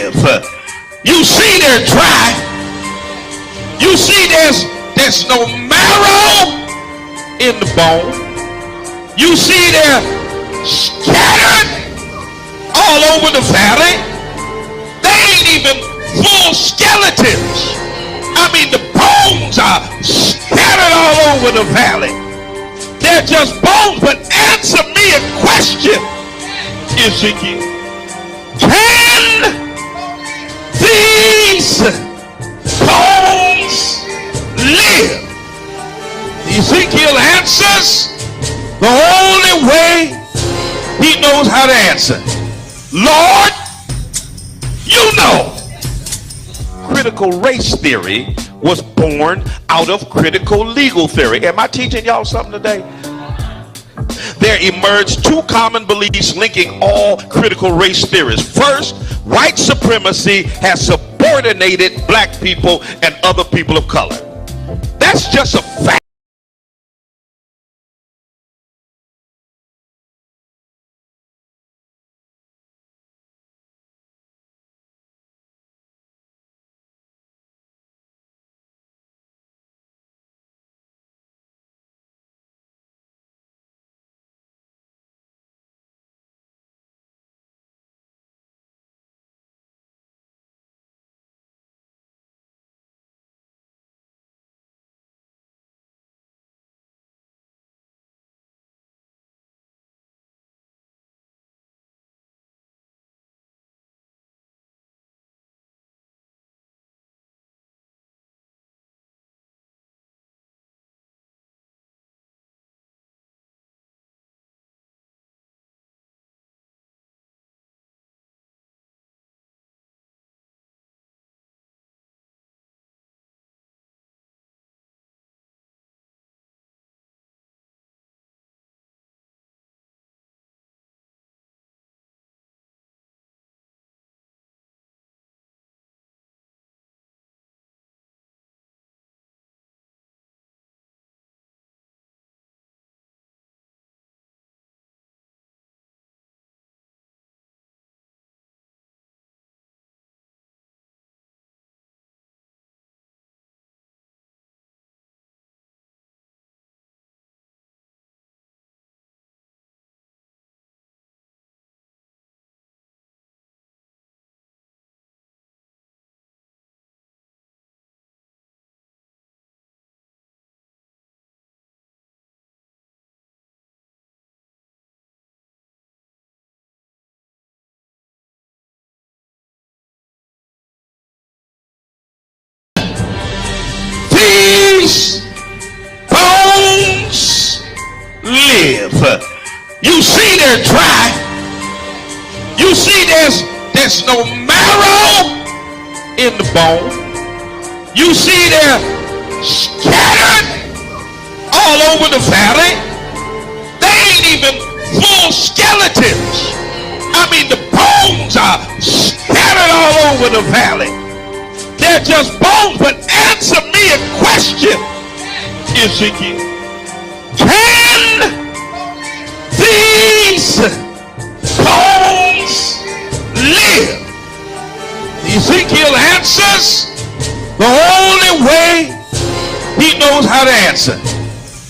live. You see they're dry. You see there's no marrow in the bone. You see they're scattered all over the valley. They ain't even full skeletons. I mean, the bones are scattered all over the valley. They're just bones. But answer me a question, Ezekiel. Can these bones live? Ezekiel answers the only way he knows how to answer. Lord, you know. Critical race theory was born out of critical legal theory. Am I teaching y'all something today? There emerged two common beliefs linking all critical race theories. First, white supremacy has subordinated black people and other people of color. That's just a fact. These bones live. You see they're dry. You see there's no marrow in the bone. You see they're scattered all over the valley. They ain't even full skeletons. I mean, the bones are scattered all over the valley. They're just bones. But answer me a question, Ezekiel. Can these bones live? Ezekiel answers the only way he knows how to answer.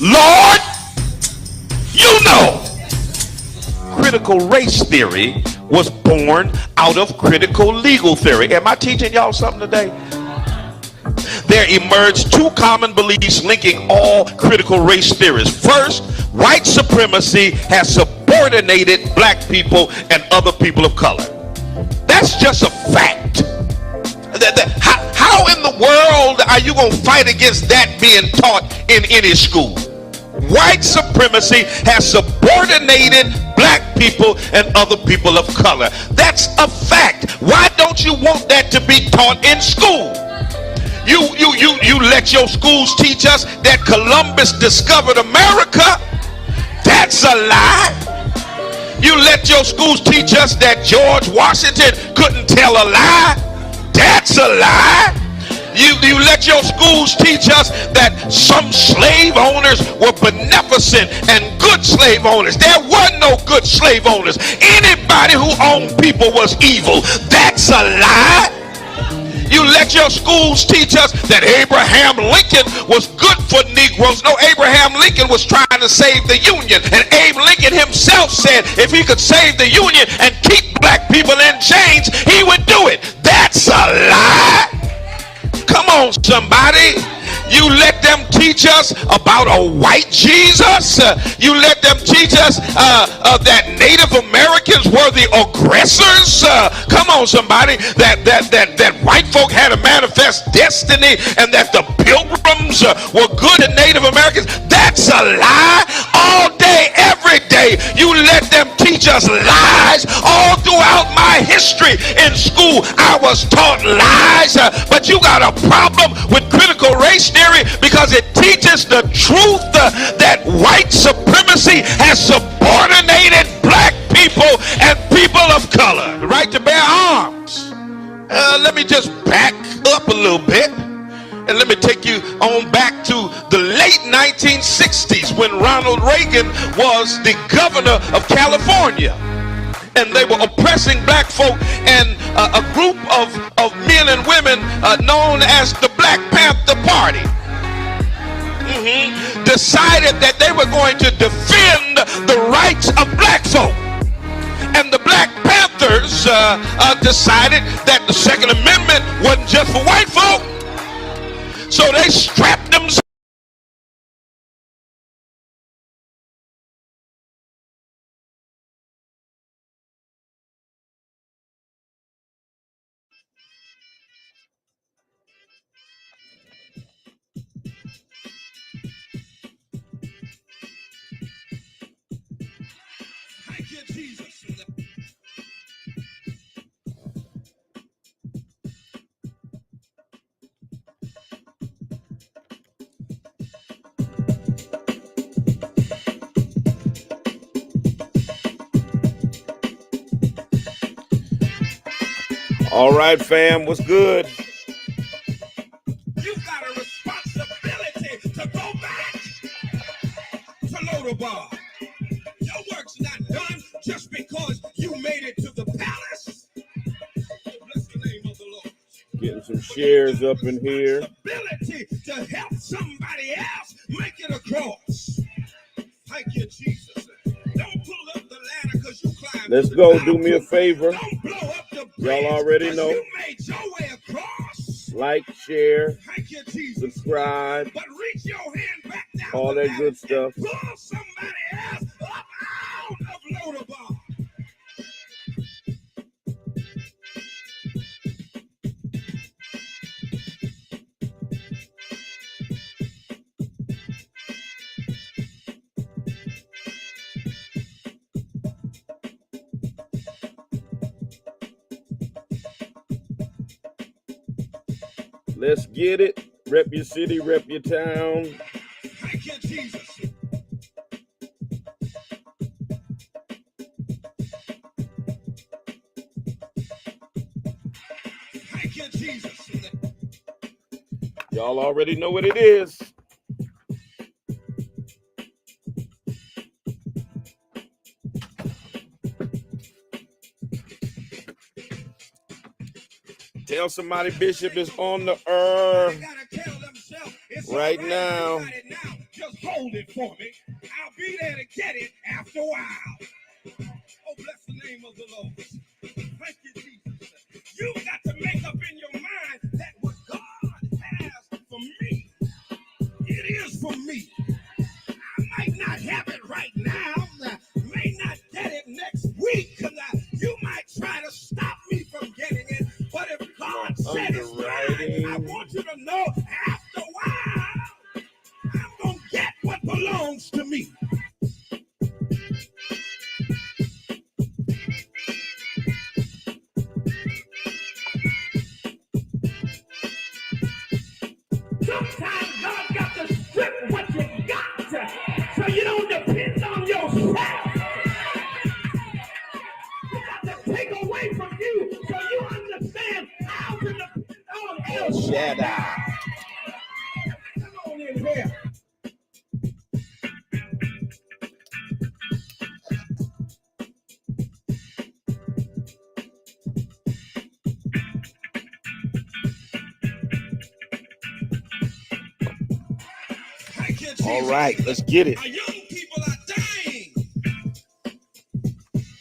Lord, you know. Critical race theory was born out of critical legal theory. Am I teaching y'all something today? There emerged two common beliefs linking all critical race theories. First, white supremacy has subordinated black people and other people of color. That's just a fact. How in the world are you going to fight against that being taught in any school? White supremacy has subordinated black people and other people of color. That's a fact. Why don't you want that to be taught in school? You let your schools teach us that Columbus discovered America. That's a lie. You let your schools teach us that George Washington couldn't tell a lie. That's a lie. You let your schools teach us that some slave owners were beneficent and good slave owners. There were no good slave owners. Any everybody who owned people was evil. That's a lie. You let your schools teach us that Abraham Lincoln was good for Negroes. No, Abraham Lincoln was trying to save the Union. And Abe Lincoln himself said if he could save the Union and keep black people in chains, he would do it. That's a lie. Come on, somebody. You let them teach us about a white Jesus. You let them teach us that Native Americans were the aggressors. Come on, somebody. That white folk had a manifest destiny and that the pilgrims were good at Native Americans. That's a lie. All day, every day, you let them teach us lies. All throughout my history in school, I was taught lies. But you got a problem with critical race theory because it teaches the truth that white supremacy has subordinated black people and people of color. The right to bear arms. Let me just back up a little bit and let me take you on back to the late 1960s when Ronald Reagan was the governor of California. And they were oppressing black folk, and a group of men and women known as the Black Panther Party decided that they were going to defend the rights of black folk. And the Black Panthers decided that the Second Amendment wasn't just for white folk. So they strapped themselves. All right, fam, what's good? You got a responsibility to go back to Lodabar. Your work's not done just because you made it to the palace. Bless the name of the Lord. Getting some shares up in here. Ability to help somebody else make it across. Thank you, Jesus. Don't pull up the ladder because you climbed. Let's go. Do me a favor. Don't blow up the bridge. Y'all already know. You made your way across. Like, share, Thank you, Jesus. subscribe, but reach your hand back down all that good stuff. pull somebody else up out of Lodabar. Let's get it. Rep your city, rep your town. Thank you, Jesus. Thank you, Jesus. Y'all already know what it is. Tell somebody Bishop is on the right now. Just hold it for me. I'll be there to get it after a while. Oh, bless the name of the Lord. Thank you, Jesus. You got to make up in your mind that what God has for me, it is for me. I might not have it right now. I may not get it next week because you might try to stop me from getting it. But if God said it's mine, I want you to know after a while, I'm going to get what belongs to me. Sometimes God got to strip what you got so you don't depend on yourself. He got to take away from you so you understand how to depend on El Shaddai. Come on in here. All right, let's get it. Our young people are dying.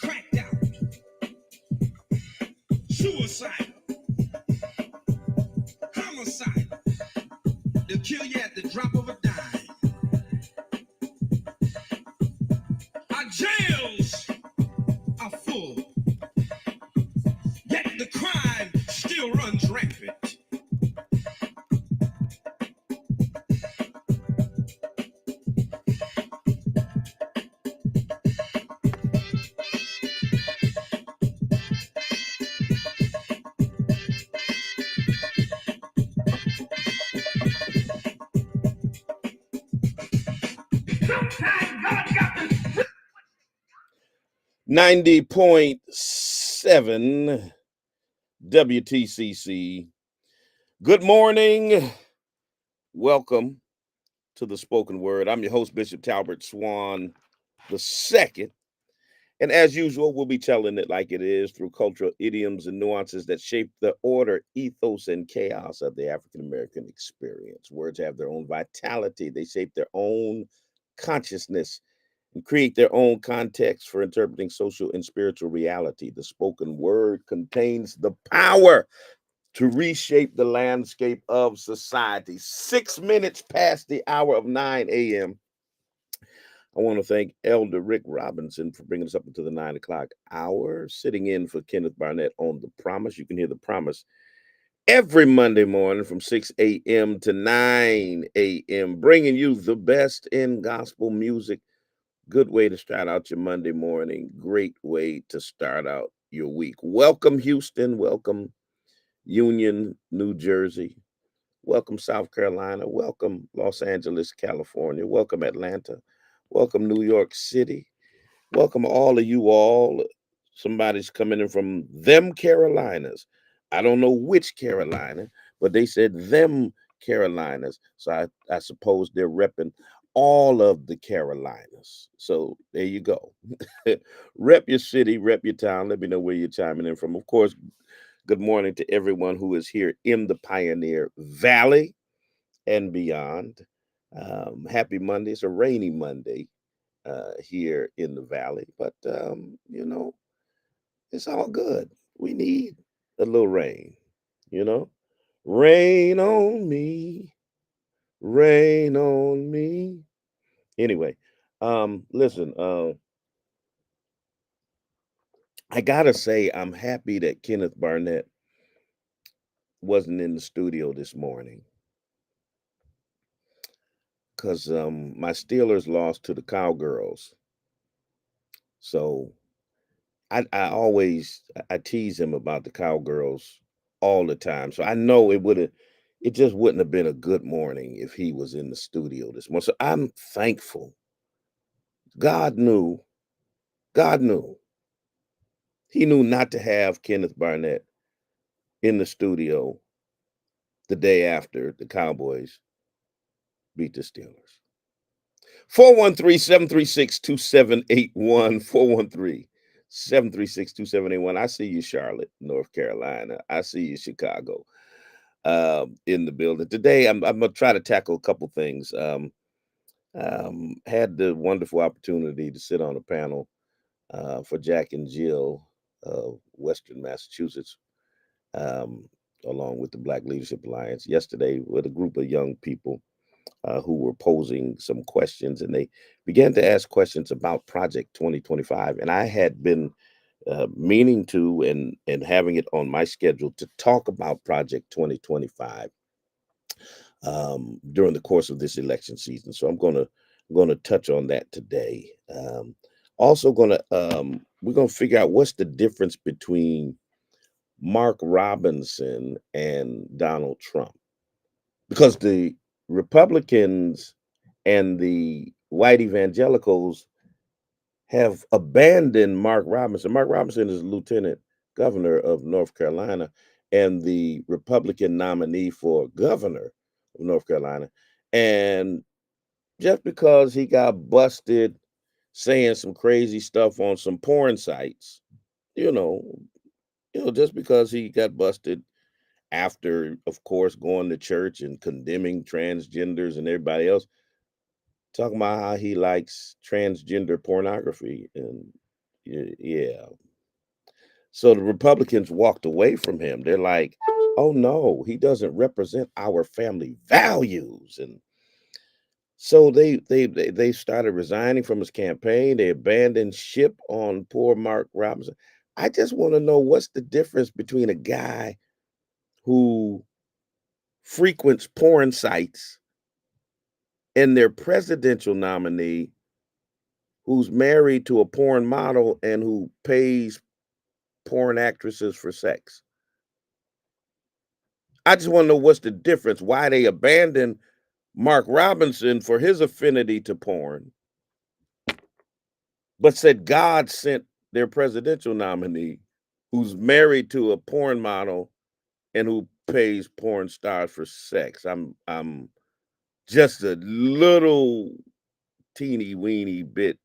Cracked out. Suicide. Homicide. They'll kill you at the drop of a dime. Our jails are full. Yet the crime still runs rampant. 90.7 WTCC. Good morning. Welcome to the Spoken Word. I'm your host, Bishop Talbert Swan the second. And as usual, we'll be telling it like it is through cultural idioms and nuances that shape the order, ethos, and chaos of the African American experience. Words have their own vitality, they shape their own consciousness and create their own context for interpreting social and spiritual reality. The spoken word contains the power to reshape the landscape of society. 6 minutes past the hour of 9 a.m. I want to thank Elder Rick Robinson for bringing us up into the 9 o'clock hour, sitting in for Kenneth Barnett on The Promise. You can hear The Promise every Monday morning from 6 a.m. to 9 a.m., bringing you the best in gospel music. Good way to start out your Monday morning. Great way to start out your week. Welcome, Houston. Welcome, Union, New Jersey. Welcome, South Carolina. Welcome, Los Angeles, California. Welcome, Atlanta. Welcome, New York City. Welcome, all of you all. Somebody's coming in from them Carolinas. I don't know which Carolina, but they said them Carolinas. So I suppose they're repping all of the Carolinas. So there you go. Rep your city, rep your town. Let me know where you're chiming in from. Of course, good morning to everyone who is here in the Pioneer Valley and beyond. Happy Monday. It's a rainy Monday here in the valley, but it's all good. We need a little rain, you know. Rain on me, rain on me. Anyway, listen, I gotta say I'm happy that Kenneth Barnett wasn't in the studio this morning because my Steelers lost to the Cowgirls. So I always I tease him about the Cowgirls all the time. So I know it just wouldn't have been a good morning if he was in the studio this morning. So I'm thankful. God knew, God knew. He knew not to have Kenneth Barnett in the studio the day after the Cowboys beat the Steelers. 413-736-2781. 413-736-2781. I see you, Charlotte, North Carolina. I see you, Chicago, in the building. Today, I'm going to try to tackle a couple things. Had the wonderful opportunity to sit on a panel for Jack and Jill of Western Massachusetts, um, along with the Black Leadership Alliance yesterday with a group of young people who were posing some questions, and they began to ask questions about Project 2025. And I had been meaning to and having it on my schedule to talk about Project 2025 during the course of this election season. So I'm gonna touch on that today. Also, we're gonna figure out what's the difference between Mark Robinson and Donald Trump, because the Republicans and the white evangelicals have abandoned Mark Robinson. Mark Robinson is lieutenant governor of North Carolina and the Republican nominee for governor of North Carolina. And just because he got busted saying some crazy stuff on some porn sites, you know, just because he got busted after, of course, going to church and condemning transgenders and everybody else, talking about how he likes transgender pornography. And yeah. So the Republicans walked away from him. They're like, oh no, he doesn't represent our family values. And so they started resigning from his campaign. They abandoned ship on poor Mark Robinson. I just want to know what's the difference between a guy who frequents porn sites and their presidential nominee who's married to a porn model and who pays porn actresses for sex. I just want to know what's the difference, why they abandoned Mark Robinson for his affinity to porn, but said God sent their presidential nominee who's married to a porn model and who pays porn stars for sex. I'm just a little teeny weeny bit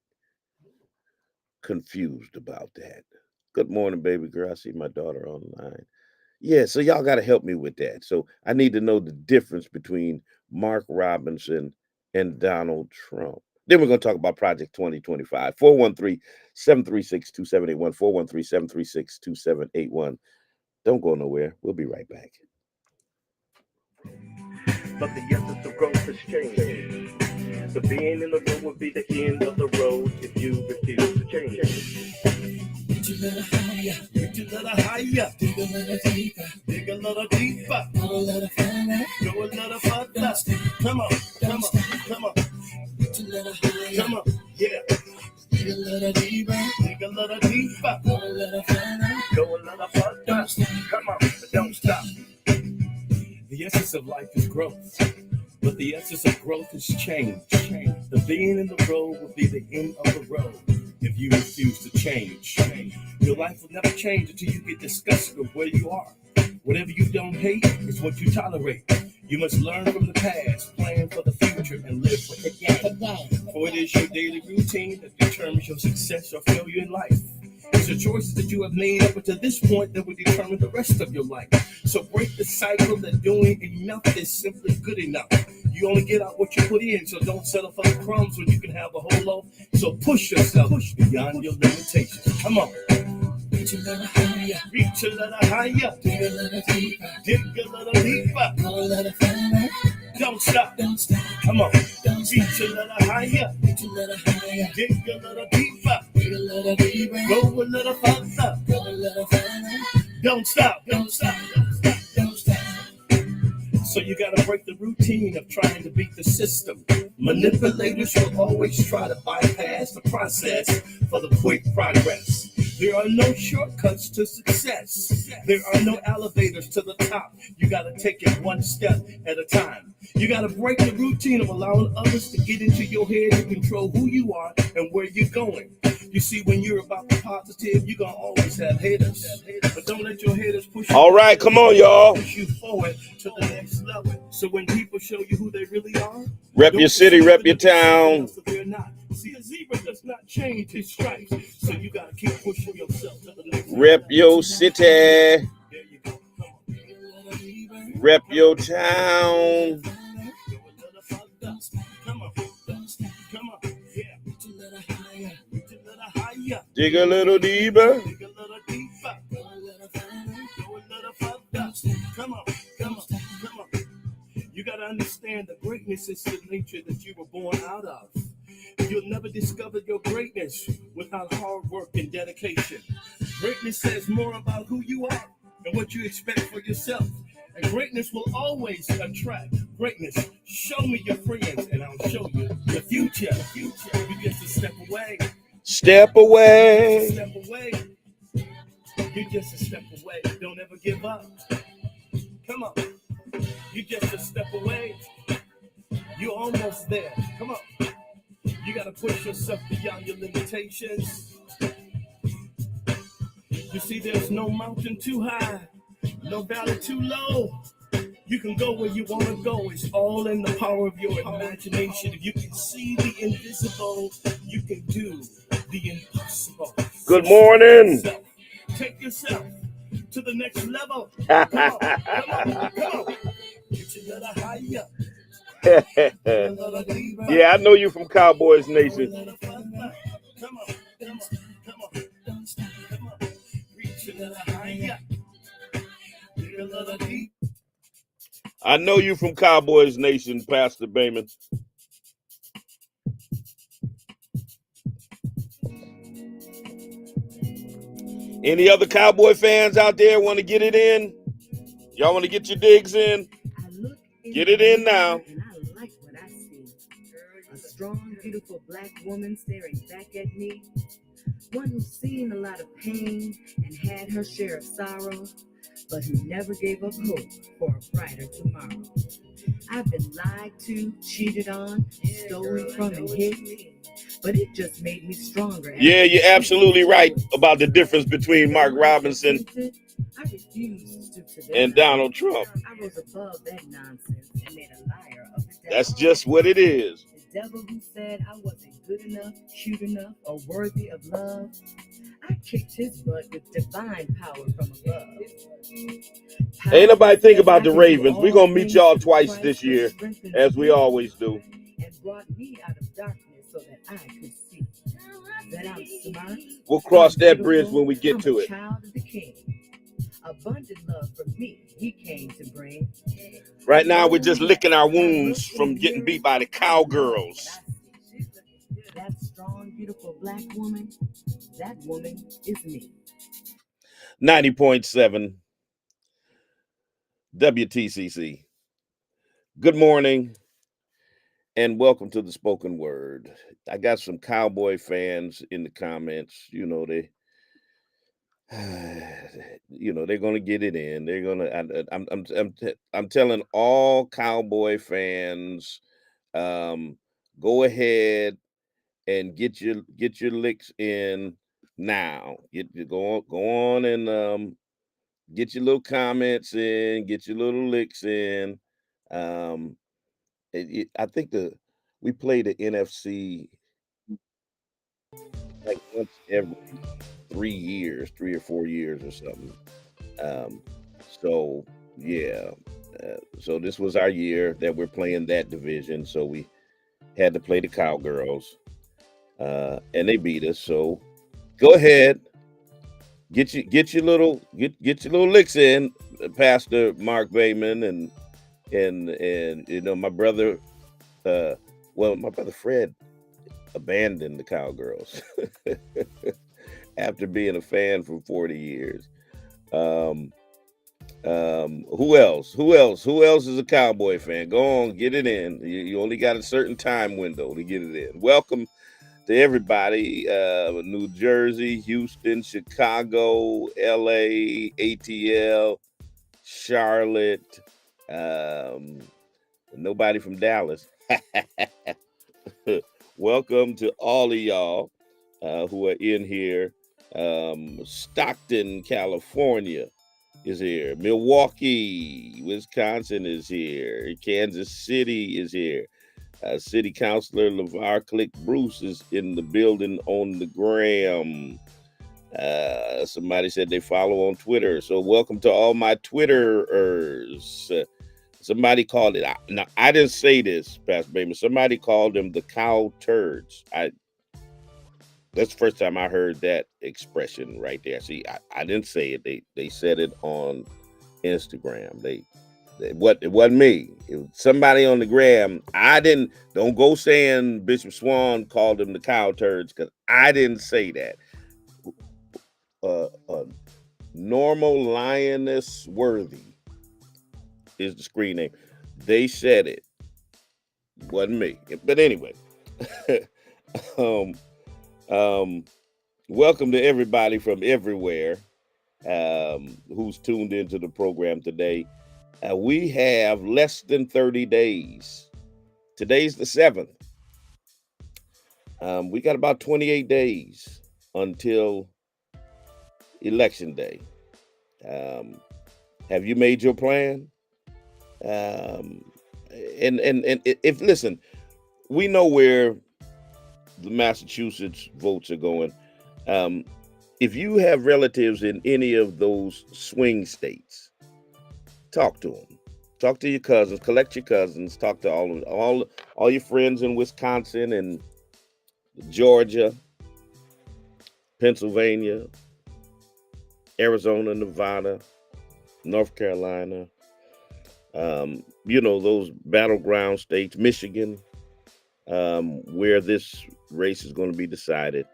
confused about that. Good morning, baby girl. I see my daughter online. Yeah, so y'all got to help me with that. So I need to know the difference between Mark Robinson and Donald Trump. Then we're going to talk about Project 2025. 413-736-2781. 413-736-2781. Don't go nowhere. We'll be right back. But the essence of growth has changed. The being in the road will be the end of the road if you refuse to change. Reach a little higher, reach a little higher, dig a little deeper, dig a little deeper, go a little further, go a little further. Come on, come on, come on. Reach a little higher, come on, yeah. Dig a little deeper, dig a little deeper, go a little further, Go a little further. Come on, but don't stop. The essence of life is growth, but the essence of growth is change. The being in the road will be the end of the road if you refuse to change. Your life will never change until you get disgusted with where you are. Whatever you don't hate is what you tolerate. You must learn from the past, plan for the future, and live for today. For it is your daily routine that determines your success or failure in life. It's the choices that you have made up until this point that will determine the rest of your life. So break the cycle that doing enough is simply good enough. You only get out what you put in, so don't settle for the crumbs when you can have a whole loaf. So push yourself beyond your limitations. Come on. Reach a little higher, reach a little higher, dig a little deeper, dig a little deeper, go a little further. Don't stop, don't stop. Come on, don't reach a little higher, reach a little higher, dig a little deeper, dig a little deeper, go a little further, go a little further. Don't stop, don't stop, don't stop, don't stop. So you gotta break the routine of trying to beat the system. Manipulators will always try to bypass the process for the quick progress. There are no shortcuts to success. There are no elevators to the top. You gotta take it one step at a time. You gotta break the routine of allowing others to get into your head and control who you are and where you're going. You see, when you're about the positive, you're gonna always have haters. But don't let your haters push you. All right, come on, y'all. Push you forward to the next level. So when people show you who they really are, Rep your city, rep your town. they're not. See, a zebra does not change his stripes. So you gotta keep pushing yourself to the next level. Rep your city, There you go. rep your town. Come on. Come on. Yeah. Reach a little higher. Reach a little higher. Dig a little deeper. Dig a little deeper. Go a little further. Go a little further. Come on. Come on. Come on. You gotta understand that greatness is the nature that you were born out of. You'll never discover your greatness without hard work and dedication. Greatness says more about who you are and what you expect for yourself. And greatness will always attract greatness. Show me your friends and I'll show you the future. You just a step away. Step away. Step away. You're just a step away. Don't ever give up. Come on. You're just a step away. You're almost there. Come on. You gotta push yourself beyond your limitations. You see, there's no mountain too high, no valley too low. You can go where you want to go. It's all in the power of your imagination. If you can see the invisible, you can do the impossible. Good morning. Take yourself to the next level. Come on, come on, come on. Get you a little higher. Yeah, I know you from Cowboys Nation. I know you from Cowboys Nation, Pastor Bayman. Any other Cowboy fans out there want to get it in? Y'all want to get your digs in? Get it in now. And I like what I see. A strong, beautiful black woman staring back at me. One who's seen a lot of pain and had her share of sorrow, but who never gave up hope for a brighter tomorrow. I've been lied to, cheated on, stolen from, and hit, but it just made me stronger. Yeah, you're absolutely right about the difference between Mark Robinson I refuse to stoop to and Donald Trump. I rose above that nonsense and made a liar of the devil. That's just what it is. The devil who said I wasn't good enough, cute enough, or worthy of love. I kicked his butt with divine power from above. Ain't nobody think about the Ravens. We're going to meet y'all twice this year, as we always do. And brought me out of darkness so that I could see that I'm smart. We'll cross that bridge when we get to it. Child of the King. Abundant love for me, he came to bring. Right now, we're just licking our wounds from getting beat by the Cowgirls. That strong, beautiful black woman, that woman is me. 90.7 WTCC. Good morning and welcome to the Spoken Word. I got some Cowboy fans in the comments. You know, they're going to get it in. They're going to. I'm telling all Cowboy fans, go ahead and get your licks in now. Go on and get your little comments in. Get your little licks in. I think we play the NFC like once every 3 or 4 years or something. So yeah, so this was our year that we're playing that division. So we had to play the Cowgirls, and they beat us. So go ahead, get your little licks in, Pastor Mark Bayman, and you know my brother. My brother Fred abandoned the Cowgirls after being a fan for 40 years. Who else? Who else is a Cowboy fan? Go on, get it in. You only got a certain time window to get it in. Welcome to everybody. New Jersey, Houston, Chicago, LA, ATL, Charlotte. Nobody from Dallas. Welcome to all of y'all who are in here. Stockton, California is here. Milwaukee, Wisconsin is here. Kansas City is here. City Councilor LeVar Click Bruce is in the building on the gram. Somebody said they follow on Twitter. So welcome to all my Twitterers. Somebody called it. Now, I didn't say this, Pastor Bayman. Somebody called them the cow turds. That's the first time I heard that expression right there. See, I didn't say it. They said it on Instagram. It wasn't me. It was somebody on the gram. Don't go saying Bishop Swan called them the cow turds, because I didn't say that. Normal Lioness Worthy is the screen name. They said it. Wasn't me. But anyway. Welcome to everybody from everywhere who's tuned into the program today. We have less than 30 days. Today's the 7th. We got about 28 days until Election Day. Have you made your plan? And if listen, we know where the Massachusetts votes are going. If you have relatives in any of those swing states, talk to them. Talk to your cousins, collect your cousins, talk to all your friends in Wisconsin and Georgia, Pennsylvania, Arizona, Nevada, North Carolina, those battleground states, Michigan, where this race is going to be decided.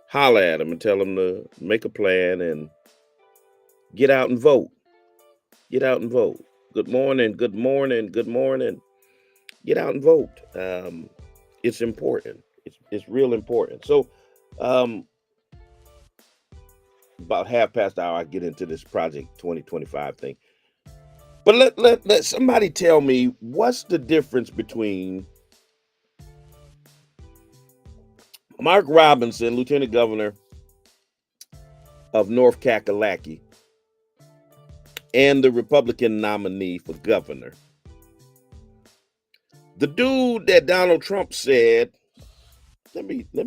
Holler at them and tell them to make a plan and get out and vote. Get out and vote. Good morning, good morning, good morning. Get out and vote. It's important. It's real important. So, um, about half past hour, I get into this Project 2025 thing. But let somebody tell me what's the difference between Mark Robinson, Lieutenant Governor of North Kakalaki, and the Republican nominee for governor. The dude that Donald Trump said, let me let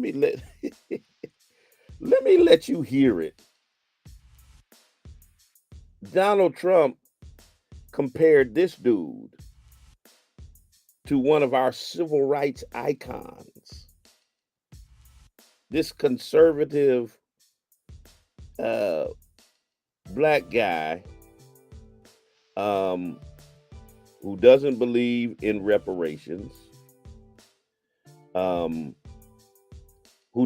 let me let you hear it. Donald Trump compared this dude to one of our civil rights icons. This conservative black guy who doesn't believe in reparations, who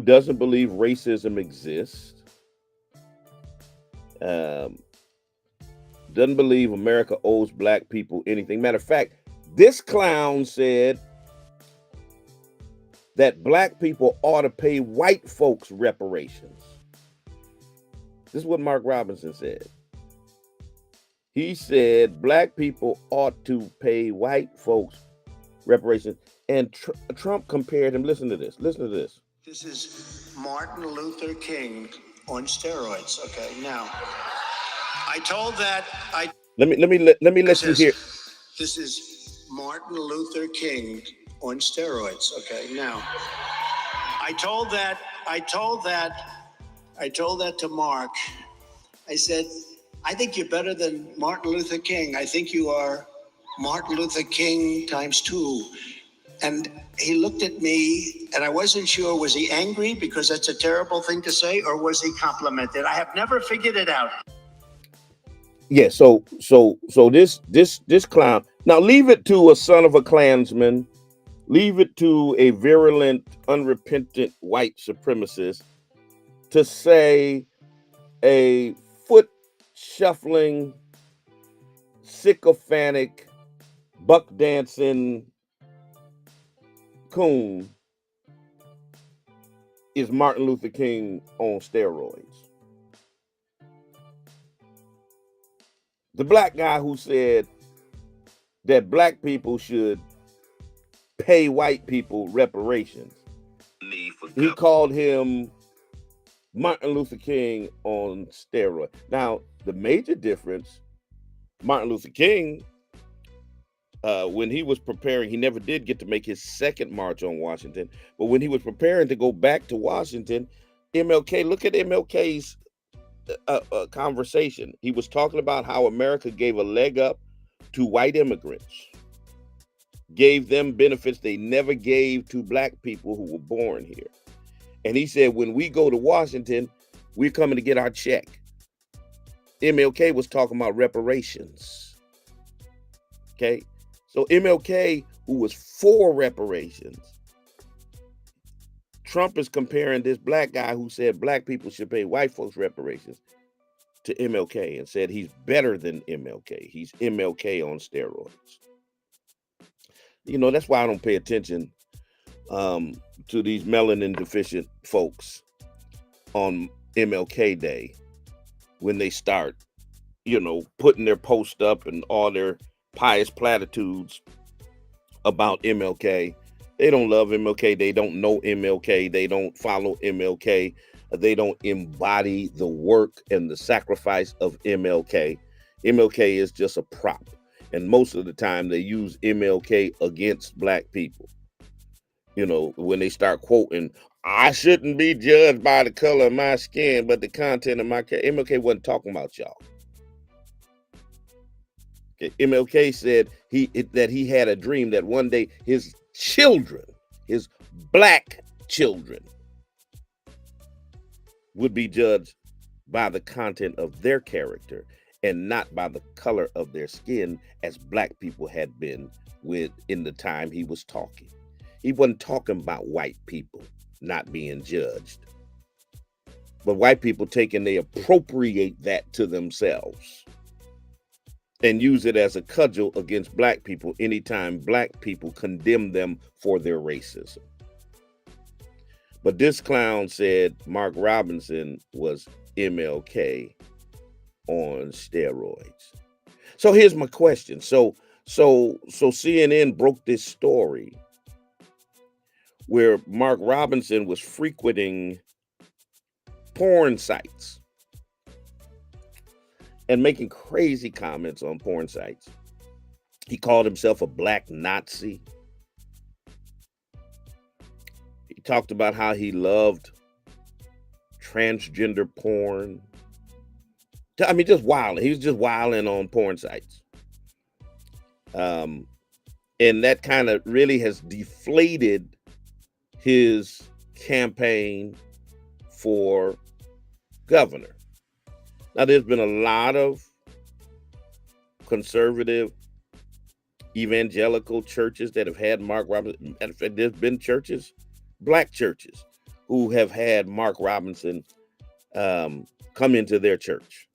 doesn't believe racism exists, doesn't believe America owes black people anything. Matter of fact, this clown said that black people ought to pay white folks reparations. This is what Mark Robinson said. He said black people ought to pay white folks reparations. And Trump compared him. Listen to this. Listen to this. This is Martin Luther King on steroids. Okay, now I told that let me let you hear. This is Martin Luther King on steroids. Okay, now I told that to Mark. I said, I think you're better than Martin Luther King. I think you are Martin Luther King times 2. And he looked at me, and I wasn't sure, was he angry because that's a terrible thing to say, or was he complimented? I have never figured it out. Yeah, so this clown. Now leave it to a son of a Klansman, leave it to a virulent, unrepentant white supremacist to say a foot shuffling, sycophantic, buck dancing coon is Martin Luther King on steroids. The black guy who said that black people should pay white people reparations, he called him Martin Luther King on steroids. Now, the major difference, Martin Luther King, when he was preparing, he never did get to make his second march on Washington, but when he was preparing to go back to Washington, MLK, look at MLK's conversation. He was talking about how America gave a leg up to white immigrants, gave them benefits they never gave to black people who were born here. And he said, when we go to Washington, we're coming to get our check. MLK was talking about reparations. Okay. So MLK, who was for reparations, Trump is comparing this black guy who said black people should pay white folks reparations to MLK and said he's better than MLK. He's MLK on steroids. You know, that's why I don't pay attention to these melanin deficient folks on MLK Day when they start, putting their post up and all their pious platitudes about MLK. They don't love MLK. They don't know MLK. They don't follow MLK. They don't embody the work and the sacrifice of MLK. MLK is just a prop. And most of the time they use MLK against black people. When they start quoting, I shouldn't be judged by the color of my skin, but the content of my character. MLK wasn't talking about y'all. MLK said that he had a dream that one day his children, his black children, would be judged by the content of their character and not by the color of their skin, as black people had been in the time he was talking. He wasn't talking about white people not being judged, but white people they appropriate that to themselves and use it as a cudgel against black people anytime black people condemn them for their racism. But this clown said Mark Robinson was MLK on steroids. So here's my question. So CNN broke this story where Mark Robinson was frequenting porn sites and making crazy comments on porn sites. He called himself a black Nazi. He talked about how he loved transgender porn. I mean, just wilding. He was just wilding on porn sites. And that kind of really has deflated his campaign for governor. Now, there's been a lot of conservative evangelical churches that have had Mark Robinson. In fact, there's been churches, black churches, who have had Mark Robinson come into their church,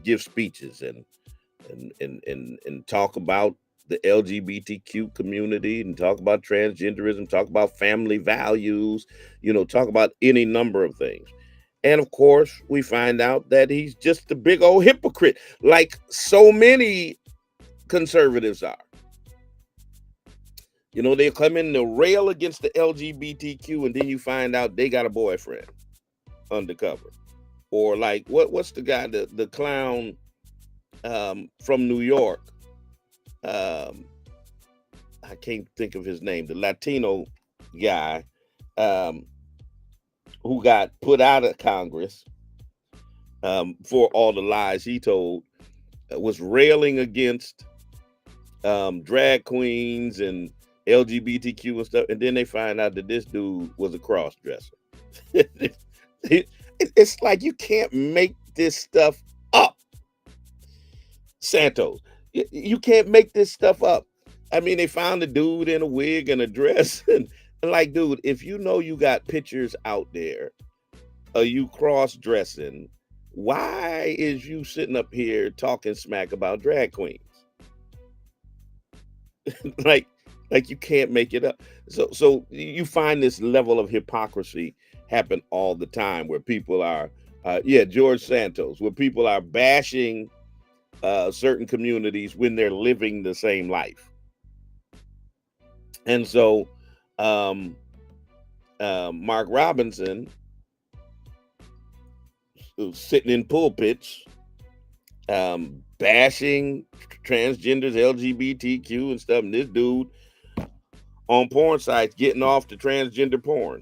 give speeches and talk about the LGBTQ community and talk about transgenderism, talk about family values, talk about any number of things. And of course, we find out that he's just a big old hypocrite, like so many conservatives are. They come in to rail against the LGBTQ, and then you find out they got a boyfriend undercover. Or like, what's the guy, the clown from New York? I can't think of his name. The Latino guy who got put out of Congress for all the lies he told, was railing against drag queens and LGBTQ and stuff, and then they find out that this dude was a cross-dresser. It's like you can't make this stuff up, Santos. You can't make this stuff up. I mean, they found a dude in a wig and a dress, and like, dude, if you got pictures out there of you cross-dressing, why is you sitting up here talking smack about drag queens? like you can't make it up. So you find this level of hypocrisy happen all the time, where people are, George Santos, where people are bashing certain communities when they're living the same life. And so Mark Robinson, sitting in pulpits, bashing transgenders, LGBTQ and stuff, and this dude on porn sites getting off to transgender porn.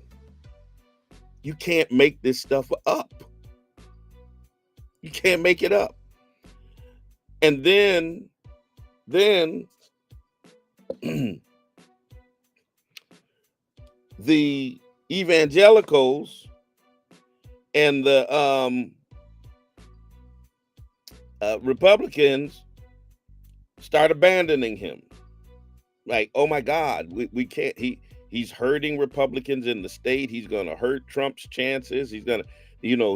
You can't make this stuff up. You can't make it up. And then the evangelicals and the Republicans start abandoning him. Like, oh my God, we can't. He's hurting Republicans in the state. He's going to hurt Trump's chances. He's going to,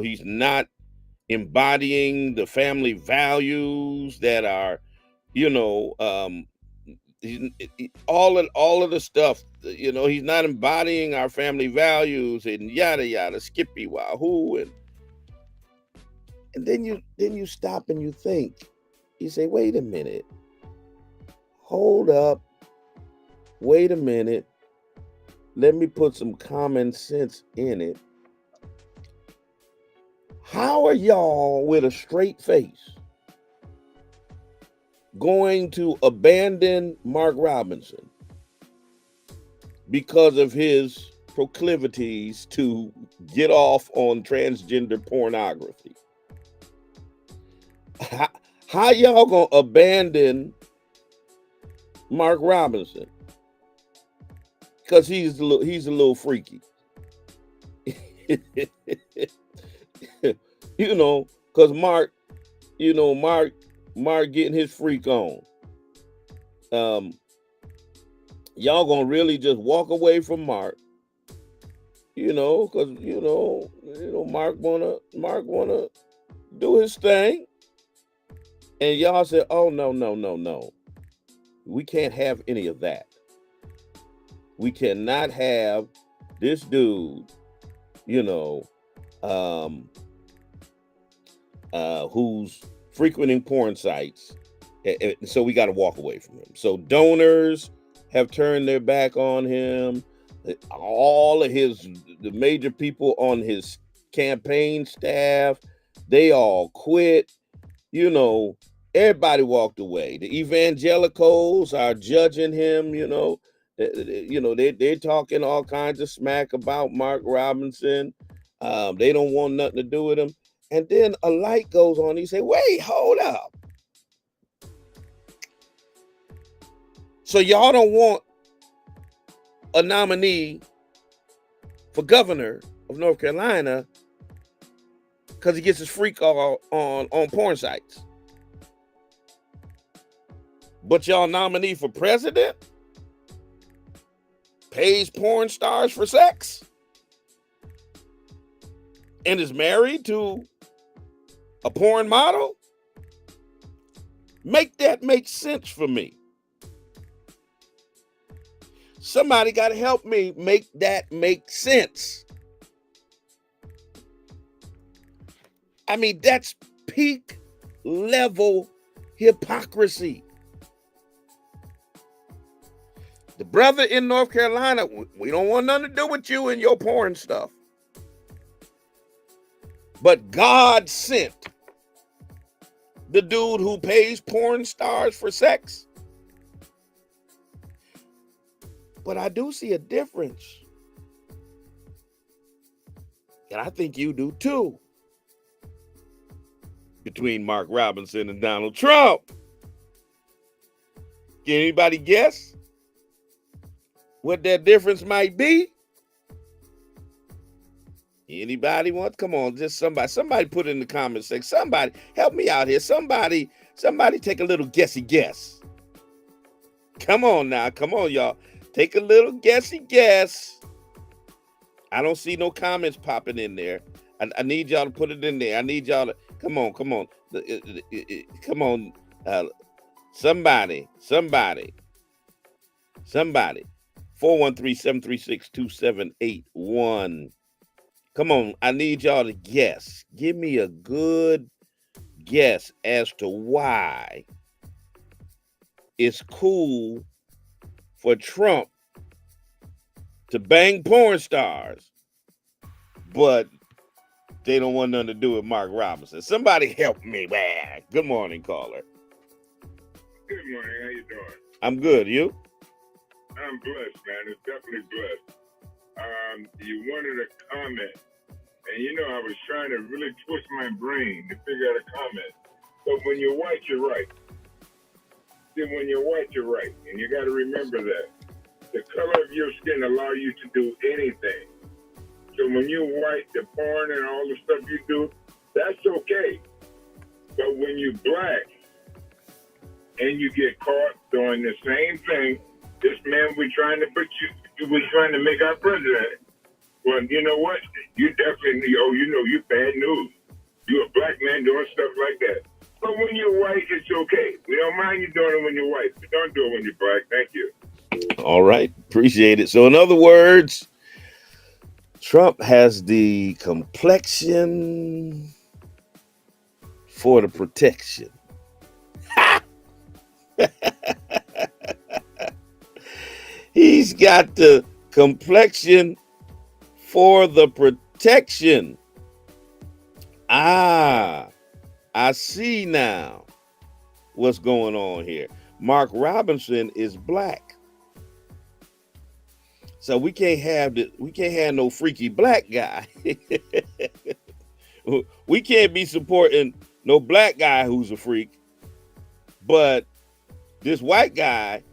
he's not embodying the family values that are, all of the stuff. He's not embodying our family values and yada yada, skippy wahoo, and then you stop and you think. You say, wait a minute, hold up, wait a minute. Let me put some common sense in it. How are y'all with a straight face going to abandon Mark Robinson because of his proclivities to get off on transgender pornography? How y'all gonna abandon Mark Robinson? Because he's a little freaky. You know, because Mark getting his freak on. Y'all gonna really just walk away from Mark, because Mark wanna do his thing, and y'all said, oh no, we can't have any of that. We cannot have this dude, who's frequenting porn sites. So we got to walk away from him. So donors have turned their back on him. All of the major people on his campaign staff, they all quit. Everybody walked away. The evangelicals are judging him. They're talking all kinds of smack about Mark Robinson. They don't want nothing to do with him. And then a light goes on. He say, wait, hold up. So y'all don't want a nominee for governor of North Carolina because he gets his freak on porn sites. But y'all nominee for president pays porn stars for sex and is married to a porn model? Make that make sense for me. Somebody got to help me make that make sense. I mean, that's peak level hypocrisy. The brother in North Carolina, we don't want nothing to do with you and your porn stuff. But God sent the dude who pays porn stars for sex. But I do see a difference. And I think you do too. Between Mark Robinson and Donald Trump. Can anybody guess what that difference might be? Anybody want? Come on, just somebody put it in the comments section. Somebody help me out here. Somebody take a little guessy guess. Come on now, come on, y'all. Take a little guessy guess. I don't see no comments popping in there. I need y'all to put it in there. I need y'all to come on. Come on. Somebody. 413-736-2781. Come on, I need y'all to guess. Give me a good guess as to why it's cool for Trump to bang porn stars, but they don't want nothing to do with Mark Robinson. Somebody help me, man. Good morning, caller. Good morning. How you doing? I'm good. You? I'm blessed, man. It's definitely blessed. You wanted a comment, and I was trying to really twist my brain to figure out a comment. But when you're white, you're right. Then when you're white, you're right, and you got to remember that the color of your skin allow you to do anything. So when you're white, the porn and all the stuff you do, that's okay. But when you're black and you get caught doing the same thing, this man we're trying to make our president. Well, you know what? You definitely, you're bad news. You're a black man doing stuff like that. But when you're white, it's okay. We don't mind you doing it when you're white, but don't do it when you're black. Thank you. All right. Appreciate it. So in other words, Trump has the complexion for the protection. He's got the complexion for the protection. I see now what's going on here. Mark Robinson is black. So we can't have no freaky black guy. We can't be supporting no black guy who's a freak. But this white guy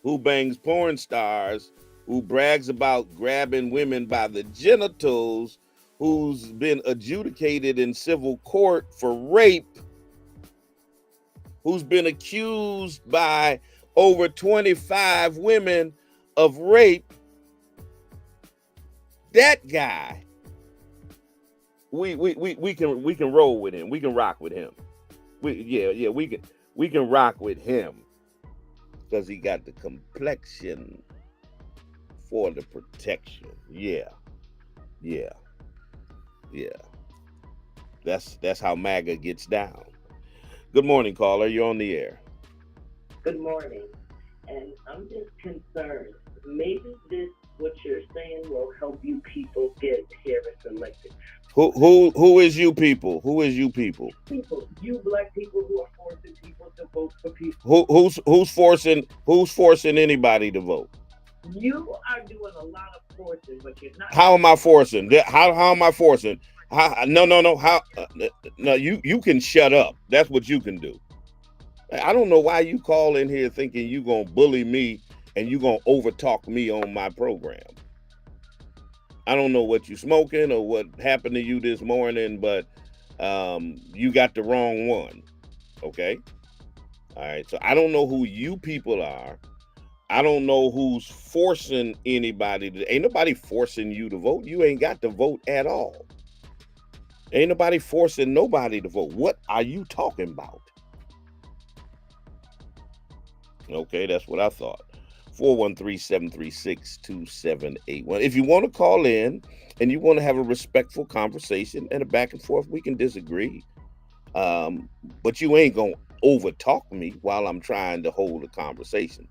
who bangs porn stars, who brags about grabbing women by the genitals, who's been adjudicated in civil court for rape, who's been accused by over 25 women of rape, that guy, we can roll with him. We can rock with him. We can rock with him because he got the complexion for the protection. Yeah. That's how MAGA gets down. Good morning, caller. You're on the air. Good morning. And I'm just concerned. Maybe this, what you're saying, will help you people get Harris elected. Who is you people? Who is you people? People, you black people who are forcing people to vote for people. Who's forcing anybody to vote? You are doing a lot of forcing, but you're not. How am I forcing? How am I forcing? No. How? No, you can shut up. That's what you can do. I don't know why you call in here thinking you gonna bully me and you gonna overtalk me on my program. I don't know what you smoking or what happened to you this morning, but you got the wrong one. Okay. All right. So I don't know who you people are. I don't know who's forcing anybody. Ain't nobody forcing you to vote. You ain't got to vote at all. Ain't nobody forcing nobody to vote. What are you talking about? Okay, that's what I thought. 413-736-2781. If you want to call in and you want to have a respectful conversation and a back and forth, we can disagree. But you ain't gonna overtalk me while I'm trying to hold a conversation.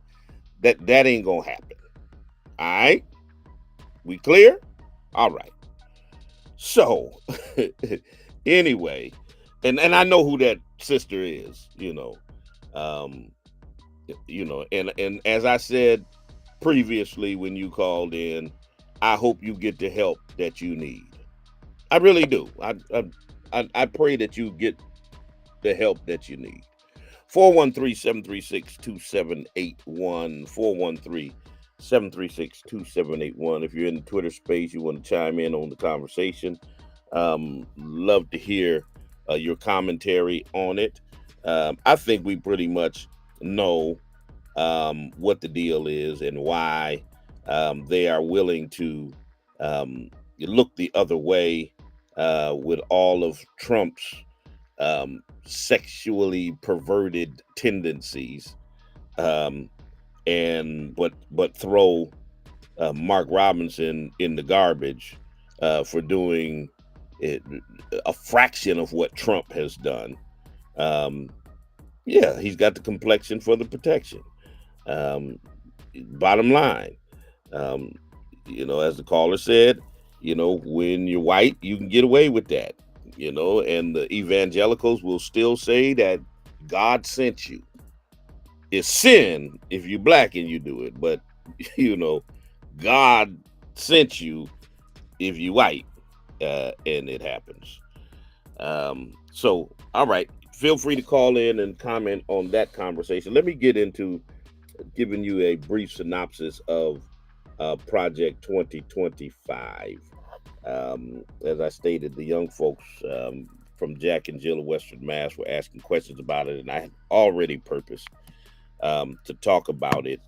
That ain't gonna happen. All right? We clear? All right. So anyway, and I know who that sister is, and as I said previously when you called in, I hope you get the help that you need. I really do. I pray that you get the help that you need. 413-736-2781. 413-736-2781. If you're in the Twitter space, you want to chime in on the conversation. Love to hear your commentary on it. I think we pretty much know what the deal is and why they are willing to look the other way with all of Trump's sexually perverted tendencies, but throw Mark Robinson in the garbage for doing a fraction of what Trump has done. He's got the complexion for the protection. Bottom line, as the caller said, when you're white, you can get away with that. And the evangelicals will still say that God sent you. It's sin if you're black and you do it, but God sent you if you white, and it happens. So, all right, feel free to call in and comment on that conversation. Let me get into giving you a brief synopsis of Project 2025. As I stated, the young folks from Jack and Jill of Western Mass were asking questions about it, and I had already purposed to talk about it,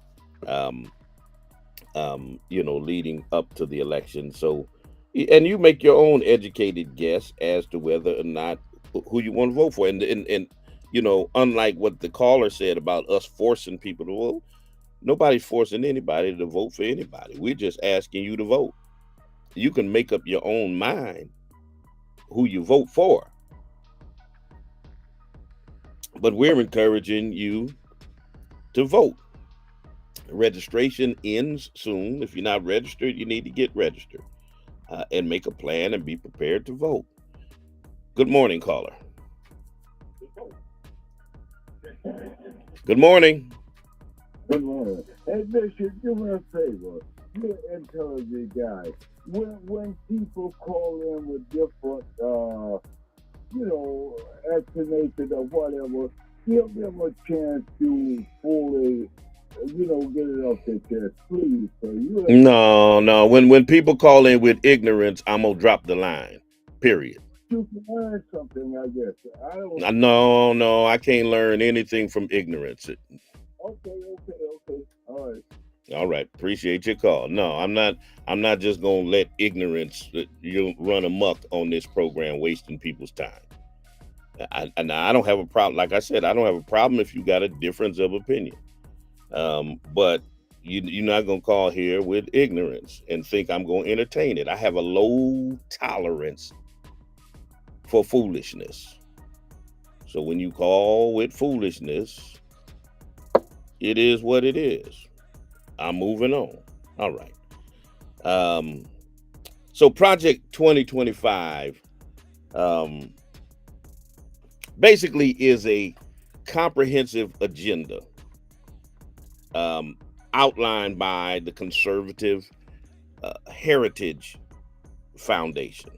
leading up to the election. So, and you make your own educated guess as to whether or not who you want to vote for. And unlike what the caller said about us forcing people to vote, nobody's forcing anybody to vote for anybody. We're just asking you to vote. You can make up your own mind who you vote for. But we're encouraging you to vote. Registration ends soon. If you're not registered, you need to get registered and make a plan and be prepared to vote. Good morning, caller. Good morning. Good morning. Hey, Bishop, do me a favor. You're an intelligent guy. When people call in with different, explanations or whatever, give them a chance to fully, get it off their chest, please. So No. When people call in with ignorance, I'm gonna drop the line. Period. you can learn something, I guess. I don't. No, I can't learn anything from ignorance. Okay. All right. All right, appreciate your call. No, I'm not. I'm not just gonna let ignorance run amok on this program, wasting people's time. I don't have a problem. Like I said, I don't have a problem if you got a difference of opinion. But you're not gonna call here with ignorance and think I'm gonna entertain it. I have a low tolerance for foolishness. So when you call with foolishness, it is what it is. I'm moving on. All right. So Project 2025 basically is a comprehensive agenda outlined by the Conservative Heritage Foundation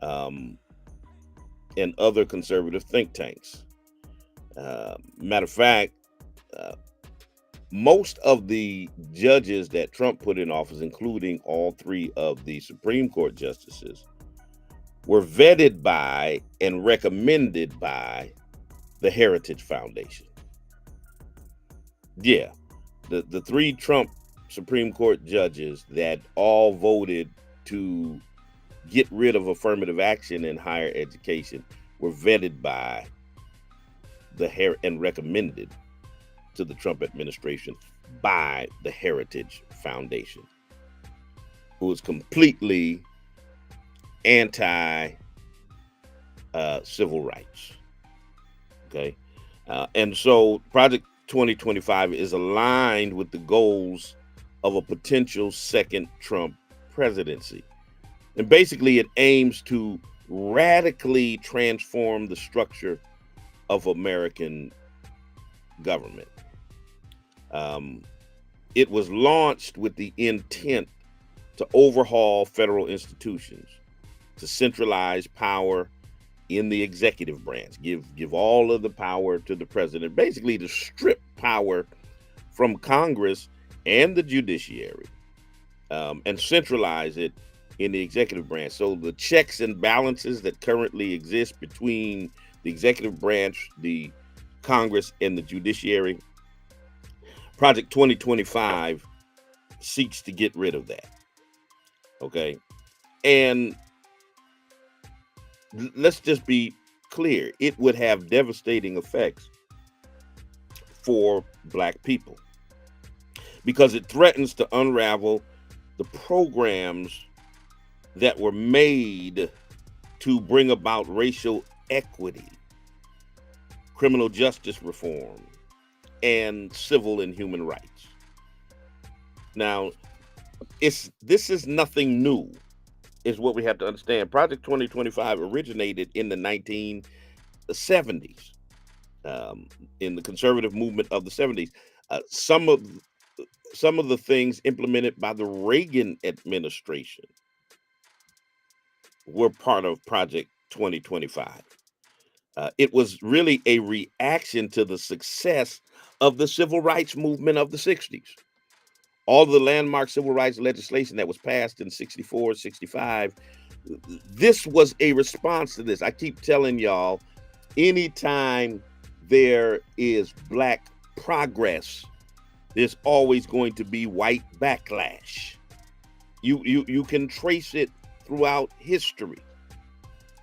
and other conservative think tanks. Matter of fact, most of the judges that Trump put in office, including all three of the Supreme Court justices, were vetted by and recommended by the Heritage Foundation. Yeah, the three Trump Supreme Court judges that all voted to get rid of affirmative action in higher education were vetted by and recommended to the Trump administration by the Heritage Foundation, who is completely anti civil rights. Okay. And so Project 2025 is aligned with the goals of a potential second Trump presidency. And basically, it aims to radically transform the structure of American government. It was launched with the intent to overhaul federal institutions, to centralize power in the executive branch, give all of the power to the president, basically to strip power from Congress and the judiciary, and centralize it in the executive branch. So the checks and balances that currently exist between the executive branch, the Congress, and the judiciary, Project 2025 seeks to get rid of that. Okay. And let's just be clear, it would have devastating effects for Black people because it threatens to unravel the programs that were made to bring about racial equity, criminal justice reform, and civil and human rights. Now, this is nothing new, is what we have to understand. Project 2025 originated in the 1970s, in the conservative movement of the 70s. Some of the things implemented by the Reagan administration were part of Project 2025. It was really a reaction to the success of the civil rights movement of the 60s. All the landmark civil rights legislation that was passed in 64, 65, this was a response to this. I keep telling y'all, anytime there is Black progress, there's always going to be white backlash. You can trace it throughout history.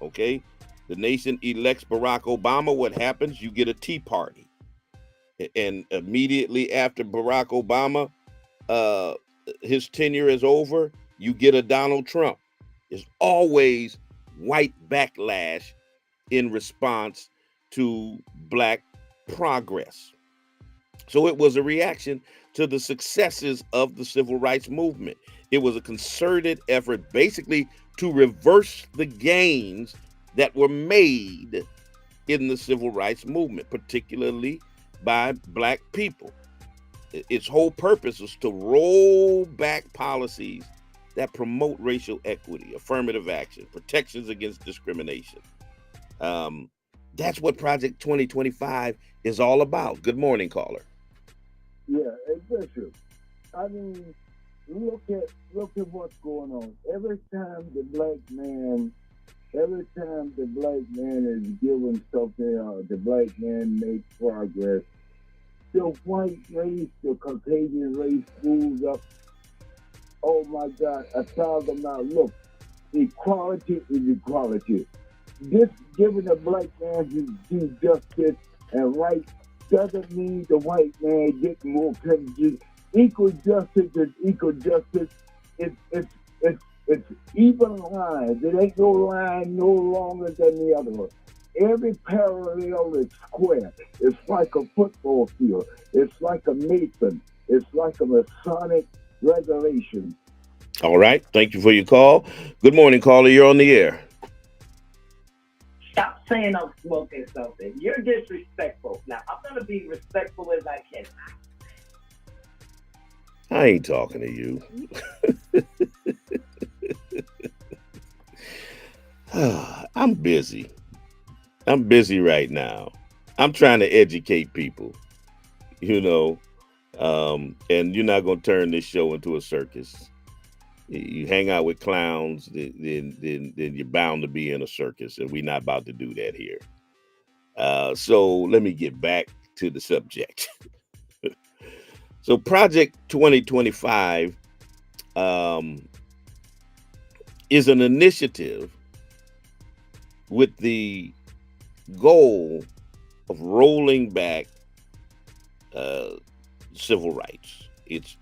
Okay? The nation elects Barack Obama. What happens? You get a Tea Party. And immediately after Barack Obama, his tenure is over, you get a Donald Trump. There's always white backlash in response to Black progress. So it was a reaction to the successes of the civil rights movement. It was a concerted effort basically to reverse the gains that were made in the civil rights movement, particularly by Black people. Its whole purpose was to roll back policies that promote racial equity, affirmative action, protections against discrimination. That's what Project 2025 is all about. Good morning, caller. Yeah, hey Bishop. I mean, look at what's going on. Every time the black man is given something, the black man makes progress. The white race, the Caucasian race moves up. Oh my God, 1,000 miles. Look, equality is equality. This giving the black man his justice and rights doesn't mean the white man getting more privileges. Equal justice is equal justice. It's even lines. It ain't no line no longer than the other one. Every parallel is square. It's like a football field. It's like a mason. It's like a Masonic regulation. All right. Thank you for your call. Good morning, caller. You're on the air. Stop saying I'm smoking something. You're disrespectful. Now, I'm going to be respectful as I can. I ain't talking to you. I'm busy. I'm busy right now. I'm trying to educate people, you know, and you're not going to turn this show into a circus. You hang out with clowns, then you're bound to be in a circus, and we're not about to do that here. So let me get back to the subject. So Project 2025 is an initiative with the goal of rolling back civil rights. It's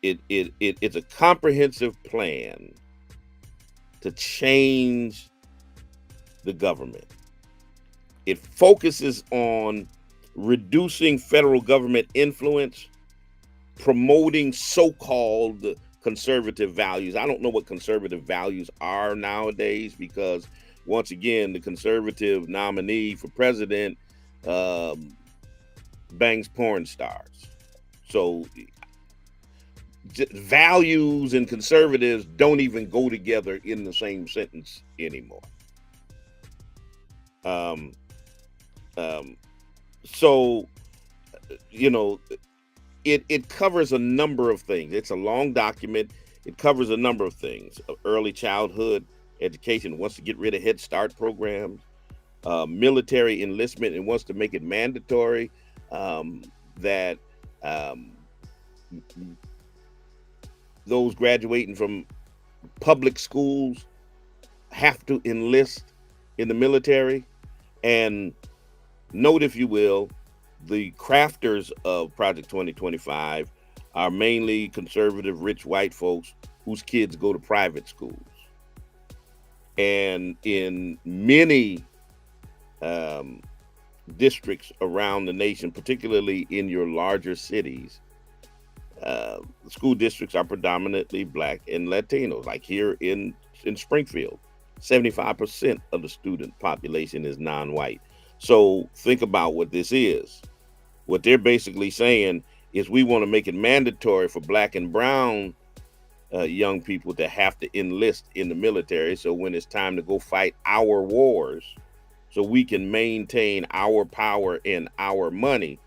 a comprehensive plan to change the government. It focuses on reducing federal government influence, promoting so-called conservative values. I don't know what conservative values are nowadays because, once again, the conservative nominee for president bangs porn stars. So values and conservatives don't even go together in the same sentence anymore. So, you know, it covers a number of things. It's a long document. It covers a number of things. Early childhood education, wants to get rid of Head Start programs, military enlistment, and wants to make it mandatory that those graduating from public schools have to enlist in the military. And note, if you will, the crafters of Project 2025 are mainly conservative, rich white folks whose kids go to private schools. And in many districts around the nation, particularly in your larger cities, school districts are predominantly Black and Latinos. Like here in Springfield, 75% of the student population is non-white. So think about what this is. What they're basically saying is we want to make it mandatory for Black and brown young people to have to enlist in the military. So when it's time to go fight our wars, so we can maintain our power and our money,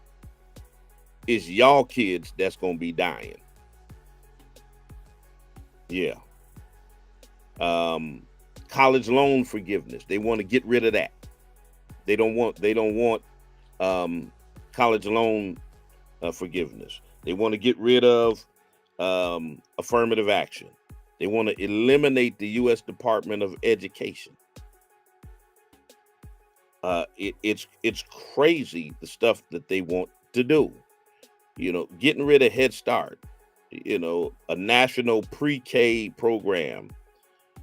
it's y'all kids that's going to be dying. Yeah. College loan forgiveness. They want to get rid of that. They don't want college loan forgiveness. They want to get rid of affirmative action. They want to eliminate the U.S. Department of Education. It's crazy the stuff that they want to do. You know, getting rid of Head Start, you know, a national pre-K program,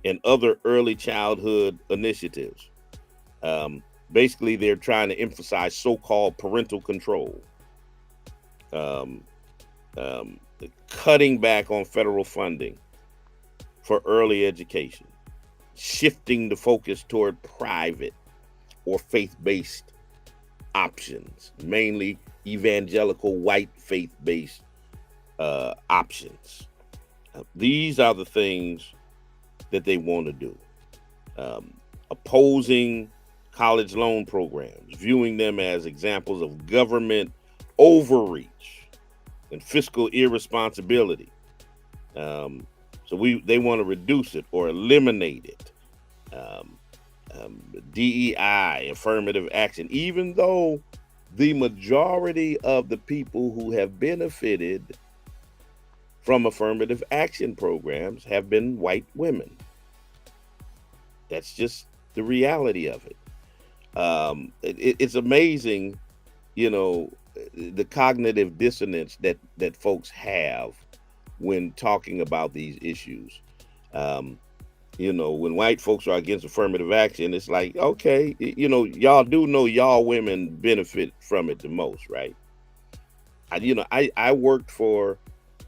and other early childhood initiatives. Basically, they're trying to emphasize so-called parental control, cutting back on federal funding for early education, shifting the focus toward private or faith-based options, mainly evangelical white faith-based options. These are the things that they want to do. Opposing college loan programs, viewing them as examples of government overreach and fiscal irresponsibility. So they want to reduce it or eliminate it. DEI, affirmative action, even though the majority of the people who have benefited from affirmative action programs have been white women. That's just the reality of it. It's amazing, the cognitive dissonance that folks have when talking about these issues. When white folks are against affirmative action, it's like, okay, y'all do know y'all women benefit from it the most, right? I worked for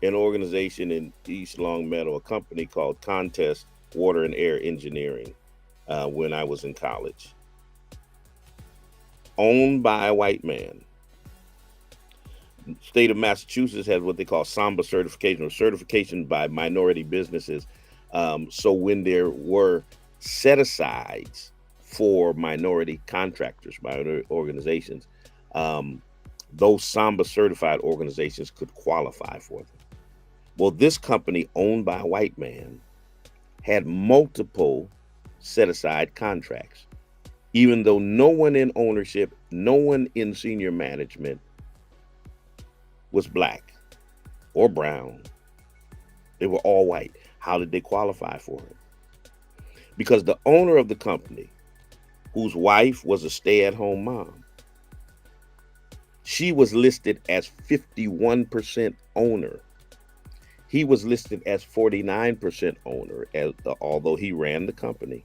an organization in East Long Meadow, a company called Contest Water and Air Engineering, when I was in college, owned by a white man. State of Massachusetts has what they call SAMBA certification, or certification by minority businesses. So when there were set-asides for minority contractors, minority organizations, those SAMBA certified organizations could qualify for them. Well, this company, owned by a white man, had multiple set-aside contracts, even though no one in ownership, no one in senior management was black or brown. They were all white. How did they qualify for it? Because the owner of the company, whose wife was a stay-at-home mom, she was listed as 51% owner. He was listed as 49% owner, although he ran the company.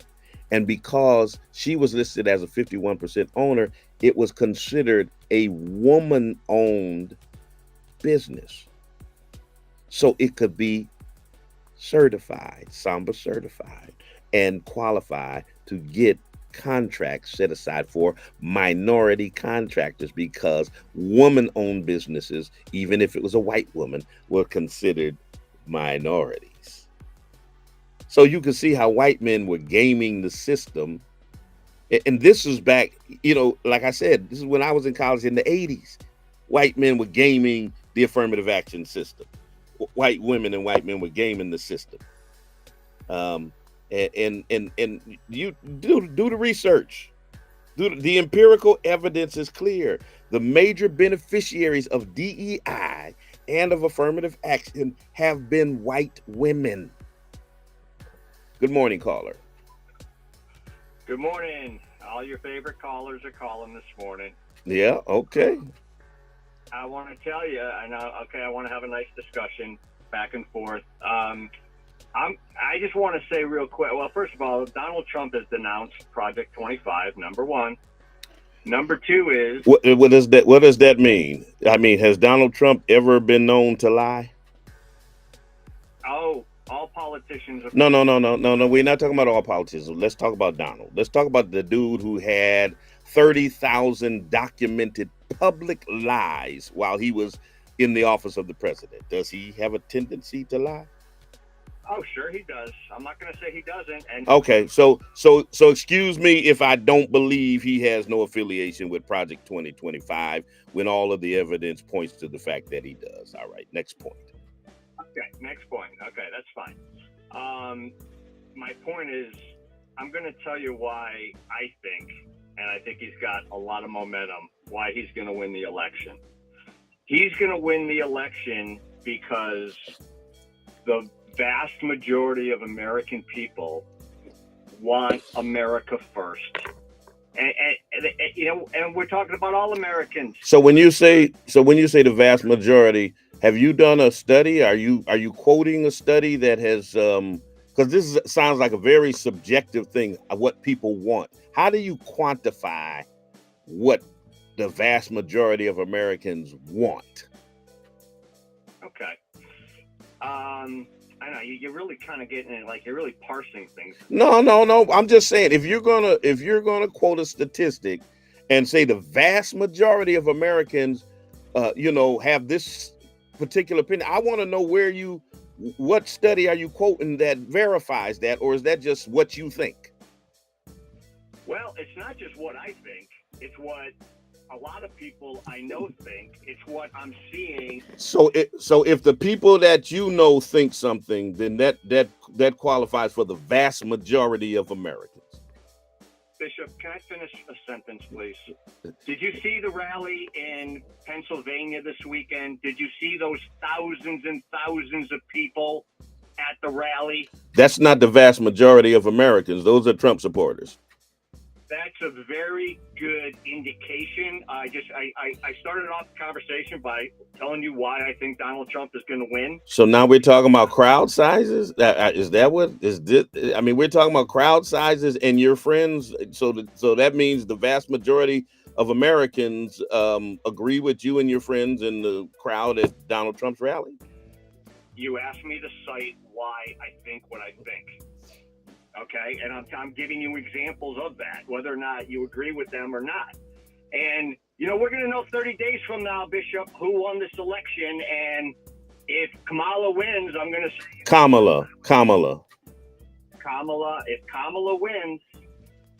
And because she was listed as a 51% owner, it was considered a woman-owned business. So it could be certified, SAMBA certified, and qualify to get contracts set aside for minority contractors, because woman-owned businesses, even if it was a white woman, were considered minorities. So you can see how white men were gaming the system. And this is back, like I said, this is when I was in college in the 80s. White men were gaming the affirmative action system. White women and white men were gaming the system. And you do the research. The empirical evidence is clear. The major beneficiaries of DEI and of affirmative action have been white women. Good morning, caller. Good morning. All your favorite callers are calling this morning. Yeah, okay. I want to tell you, I want to have a nice discussion back and forth. I just want to say real quick. Well, first of all, Donald Trump has denounced Project 25. Number one. Number two is what does that mean? I mean, has Donald Trump ever been known to lie? Oh, all politicians are. No. We're not talking about all politicians. Let's talk about Donald. Let's talk about the dude who had 30,000 documented public lies while he was in the office of the president. Does he have a tendency to lie? Oh, sure he does. I'm not going to say he doesn't. And okay, so excuse me if I don't believe he has no affiliation with Project 2025 when all of the evidence points to the fact that he does. All right, next point. Okay, next point. Okay, that's fine. My point is, I'm going to tell you why I think, and I think he's got a lot of momentum, why he's going to win the election. He's going to win the election because the vast majority of American people want America first. And we're talking about all Americans. So when you say the vast majority, have you done a study? Are you quoting a study that has because this sounds like a very subjective thing of what people want. How do you quantify what the vast majority of Americans want? Okay. I know you're really kind of getting it, like you're really parsing things. No. I'm just saying, if you're gonna quote a statistic and say the vast majority of Americans, have this particular opinion, I want to know what study are you quoting that verifies that, or is that just what you think? Well, it's not just what I think. It's what a lot of people I know think. It's what I'm seeing. So if the people that you know think something, then that qualifies for the vast majority of Americans. Bishop, can I finish a sentence, please? Did you see the rally in Pennsylvania this weekend? Did you see those thousands and thousands of people at the rally? That's not the vast majority of Americans. Those are Trump supporters. That's a very good indication. I started off the conversation by telling you why I think Donald Trump is going to win. So now we're talking about crowd sizes. Is that what is this? I mean, we're talking about crowd sizes and your friends. So that means the vast majority of Americans agree with you and your friends in the crowd at Donald Trump's rally. You asked me to cite why I think what I think. Okay, and I'm giving you examples of that, whether or not you agree with them or not. And, we're going to know 30 days from now, Bishop, who won this election. And if Kamala wins, I'm going to say... Kamala. If Kamala wins,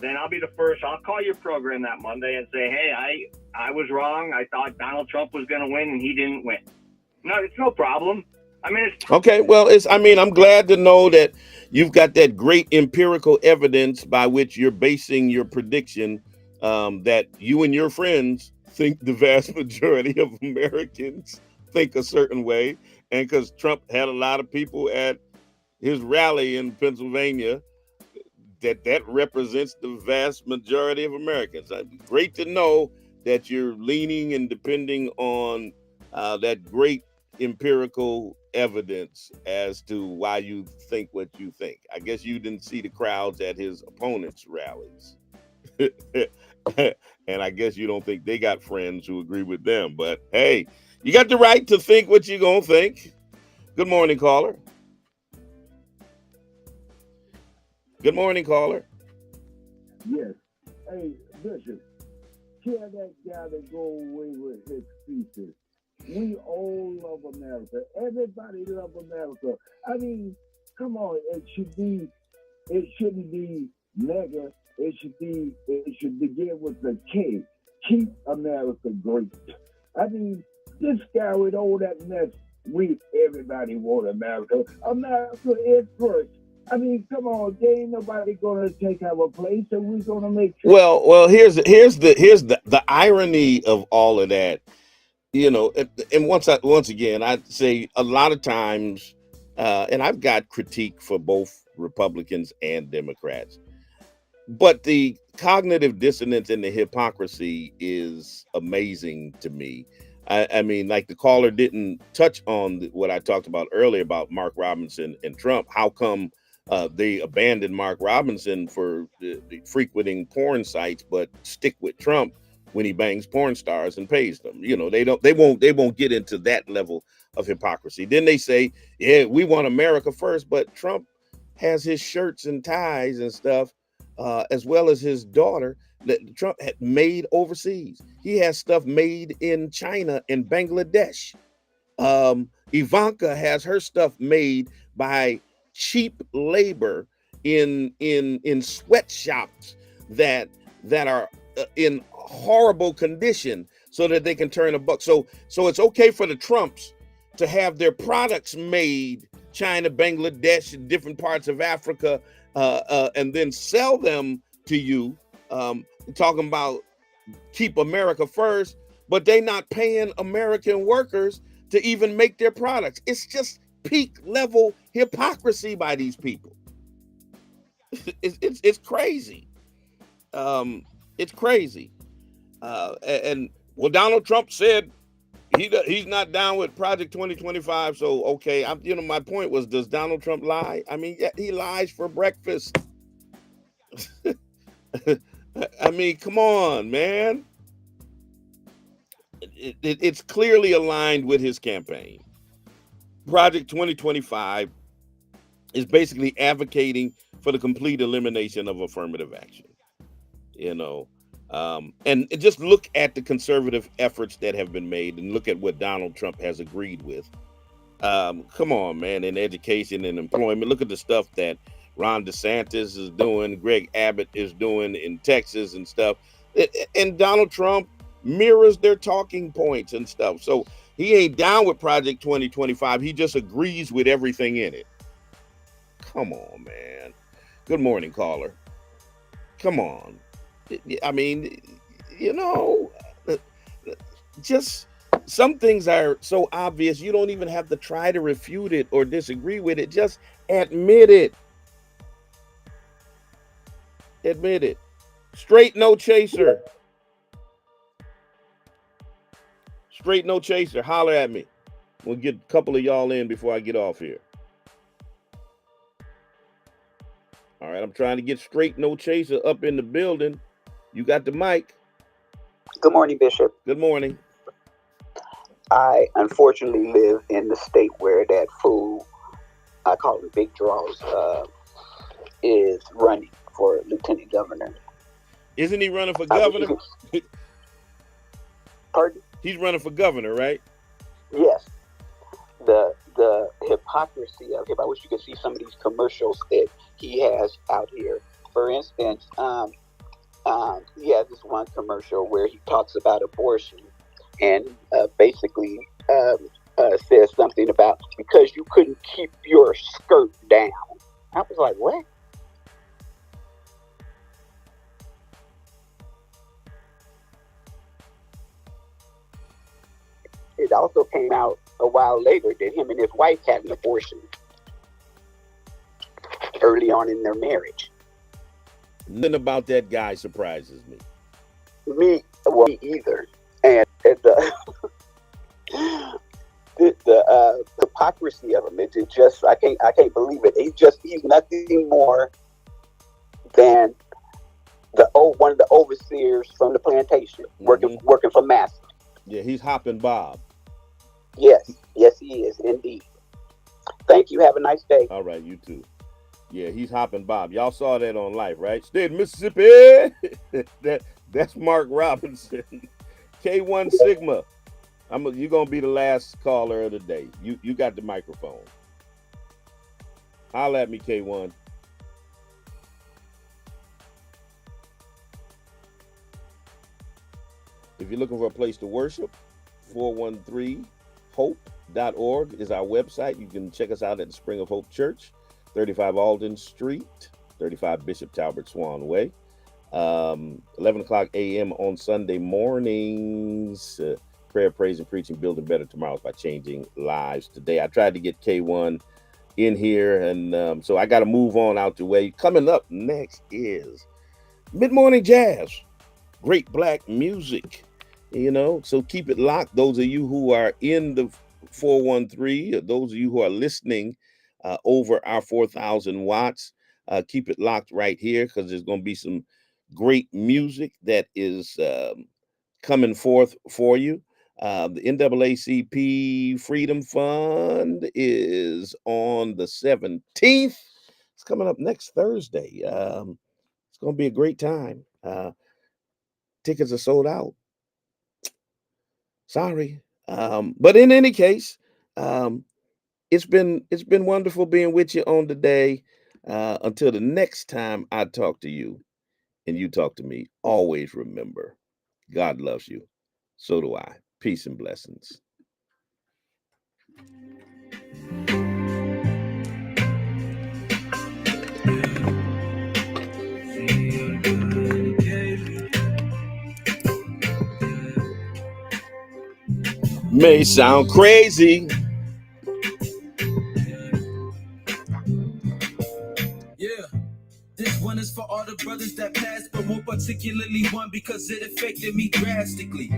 then I'll be the first. I'll call your program that Monday and say, hey, I was wrong. I thought Donald Trump was going to win, and he didn't win. No, it's no problem. I mean, it's... Okay, well, I'm glad to know that you've got that great empirical evidence by which you're basing your prediction that you and your friends think the vast majority of Americans think a certain way. And because Trump had a lot of people at his rally in Pennsylvania, that represents the vast majority of Americans. Great to know that you're leaning and depending on that great empirical evidence as to why you think what you think. I guess you didn't see the crowds at his opponents' rallies. And I guess you don't think they got friends who agree with them. But hey, you got the right to think what you're going to think. Good morning, caller. Good morning, caller. Yes. Hey, Bishop, tell that guy to go away with his speeches. We all love America. Everybody loves America. I mean, come on, it shouldn't be mega. It should begin with the K. Keep America great. I mean, this guy with all that mess, everybody want America. America is first. I mean, come on, there ain't nobody gonna take our place, and we're gonna make sure. Well, here's the irony of all of that. And once again, I'd say a lot of times, and I've got critique for both Republicans and Democrats, but the cognitive dissonance and the hypocrisy is amazing to me. I mean, like the caller didn't touch on what I talked about earlier about Mark Robinson and Trump. How come they abandoned Mark Robinson for the frequenting porn sites, but stick with Trump when he bangs porn stars and pays them? They won't get into that level of hypocrisy. Then they say, yeah, we want America first, but Trump has his shirts and ties and stuff, as well as his daughter that Trump had made overseas. He has stuff made in China and Bangladesh. Ivanka has her stuff made by cheap labor in sweatshops that are in horrible condition so that they can turn a buck. So it's okay for the Trumps to have their products made China, Bangladesh, and different parts of Africa, and then sell them to you. Talking about keep America first, but they not paying American workers to even make their products. It's just peak level hypocrisy by these people. It's crazy. It's crazy. And Donald Trump said he's not down with Project 2025. So okay, my point was, does Donald Trump lie? I mean, yeah, he lies for breakfast. I mean, come on, man. It's clearly aligned with his campaign. Project 2025 is basically advocating for the complete elimination of affirmative action. And just look at the conservative efforts that have been made and look at what Donald Trump has agreed with. Come on, man, in education and employment, look at the stuff that Ron DeSantis is doing, Greg Abbott is doing in Texas and stuff. And Donald Trump mirrors their talking points and stuff. So he ain't down with Project 2025. He just agrees with everything in it. Come on, man. Good morning, caller. Come on. I mean, you know, just some things are so obvious you don't even have to try to refute it or disagree with it. Just admit it. Admit it. Straight no chaser. Straight no chaser. Holler at me. We'll get a couple of y'all in before I get off here. All right, I'm trying to get straight no chaser up in the building. You got the mic. Good morning, Bishop. Good morning. I unfortunately live in the state where that fool, I call him Big Draws, is running for lieutenant governor. Isn't he running for governor? Pardon? He's running for governor, right? Yes. The hypocrisy of him. I wish you could see some of these commercials that he has out here. For instance, he has this one commercial where he talks about abortion and basically says something about because you couldn't keep your skirt down. I was like, what? It also came out a while later that him and his wife had an abortion early on in their marriage. Nothing about that guy surprises me. Me either. And the hypocrisy of him, it just I can't believe it. He's nothing more than one of the overseers from the plantation, working for Master. Yeah, he's hopping Bob. Yes, he is indeed. Thank you. Have a nice day. All right, you too. Yeah, he's hopping Bob. Y'all saw that on Life, right? State of Mississippi. That's Mark Robinson. K1 Sigma. You're gonna be the last caller of the day. You got the microphone. Holla at me, K1. If you're looking for a place to worship, 413hope.org is our website. You can check us out at the Spring of Hope Church, 35 Alden Street, 35 Bishop Talbert Swan Way. 11 o'clock a.m. on Sunday mornings. Prayer, praise, and preaching, building better tomorrows by changing lives today. I tried to get K1 in here, and so I got to move on out the way. Coming up next is Mid-Morning Jazz. Great black music, so keep it locked. Those of you who are in the 413, or those of you who are listening over our 4,000 watts, keep it locked right here because there's going to be some great music that is coming forth for you. The NAACP Freedom Fund is on the 17th. It's coming up next Thursday. It's going to be a great time. Tickets are sold out. Sorry. But in any case, it's been wonderful being with you on the day. Until the next time I talk to you and you talk to me, always remember, God loves you. So do I. Peace and blessings. May sound crazy. This one is for all the brothers that passed, but more particularly one because it affected me drastically.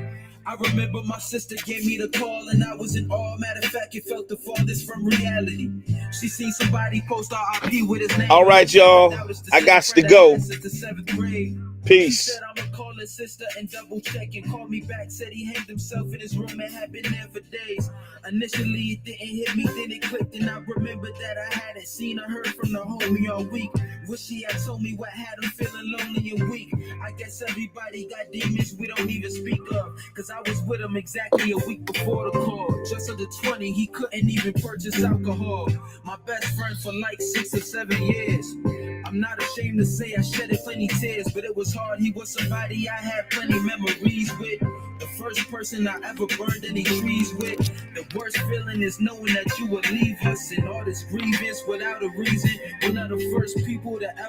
I remember my sister gave me the call and I was in awe. Matter of fact, it felt the farthest from reality. She seen somebody post RIP with his name. All right, y'all. I got to go. Peace. He said I'ma call his sister and double check and call me back. Said he hanged himself in his room and had been there for days. Initially it didn't hit me, then it clicked, and I remembered that I hadn't seen or heard from the homie all week. Wish he had told me what had him feeling lonely and weak. I guess everybody got demons we don't even speak of, cause I was with him exactly a week before the call. Just under 20, he couldn't even purchase alcohol. My best friend for like 6 or 7 years. I'm not ashamed to say I shedded plenty tears, but it was hard. He was somebody I had plenty memories with. The first person I ever burned any trees with. The worst feeling is knowing that you would leave us, and all this grievance without a reason. One of the first people to ever